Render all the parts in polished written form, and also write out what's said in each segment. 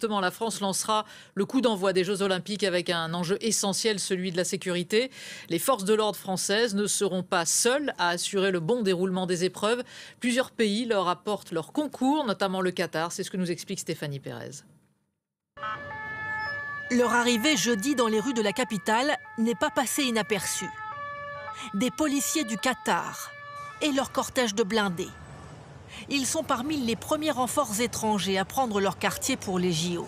ouvertement. La France lancera le coup d'envoi des Jeux Olympiques avec un enjeu essentiel, celui de la sécurité. Les forces de l'ordre françaises ne seront pas seules à assurer le bon déroulement des épreuves. Plusieurs pays leur apportent leur concours, notamment le Qatar. C'est ce que nous explique Stéphanie Pérez. Leur arrivée jeudi dans les rues de la capitale n'est pas passée inaperçue. Des policiers du Qatar et leur cortège de blindés. Ils sont parmi les premiers renforts étrangers à prendre leur quartier pour les JO.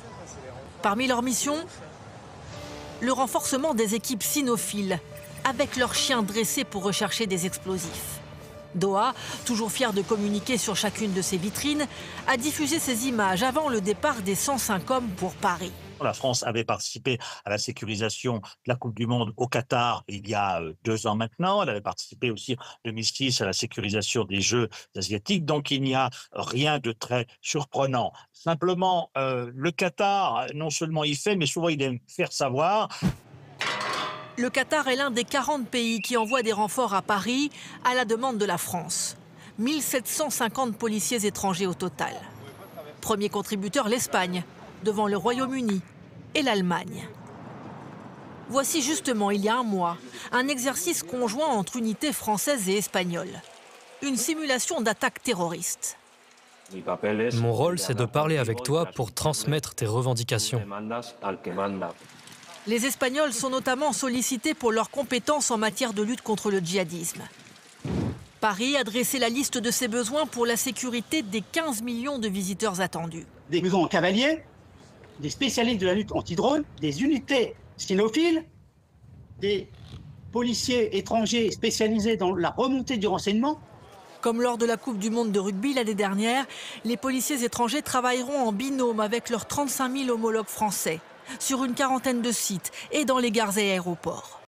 Parmi leurs missions, le renforcement des équipes cynophiles, avec leurs chiens dressés pour rechercher des explosifs. Doha, toujours fier de communiquer sur chacune de ses vitrines, a diffusé ces images avant le départ des 105 hommes pour Paris. La France avait participé à la sécurisation de la Coupe du Monde au Qatar il y a 2 ans maintenant. Elle avait participé aussi en 2006 à la sécurisation des Jeux asiatiques. Donc il n'y a rien de très surprenant. Simplement, le Qatar, non seulement il fait, mais souvent il aime faire savoir. Le Qatar est l'un des 40 pays qui envoient des renforts à Paris à la demande de la France. 1750 policiers étrangers au total. Premier contributeur, l'Espagne, devant le Royaume-Uni et l'Allemagne. Voici justement, il y a un mois, un exercice conjoint entre unités françaises et espagnoles. Une simulation d'attaque terroriste. Mon rôle, c'est de parler avec toi pour transmettre tes revendications. Les Espagnols sont notamment sollicités pour leurs compétences en matière de lutte contre le djihadisme. Paris a dressé la liste de ses besoins pour la sécurité des 15 millions de visiteurs attendus. Des maisons cavaliers, des spécialistes de la lutte anti-drone, des unités cynophiles, des policiers étrangers spécialisés dans la remontée du renseignement. Comme lors de la Coupe du Monde de rugby l'année dernière, les policiers étrangers travailleront en binôme avec leurs 35 000 homologues français, sur une quarantaine de sites et dans les gares et aéroports.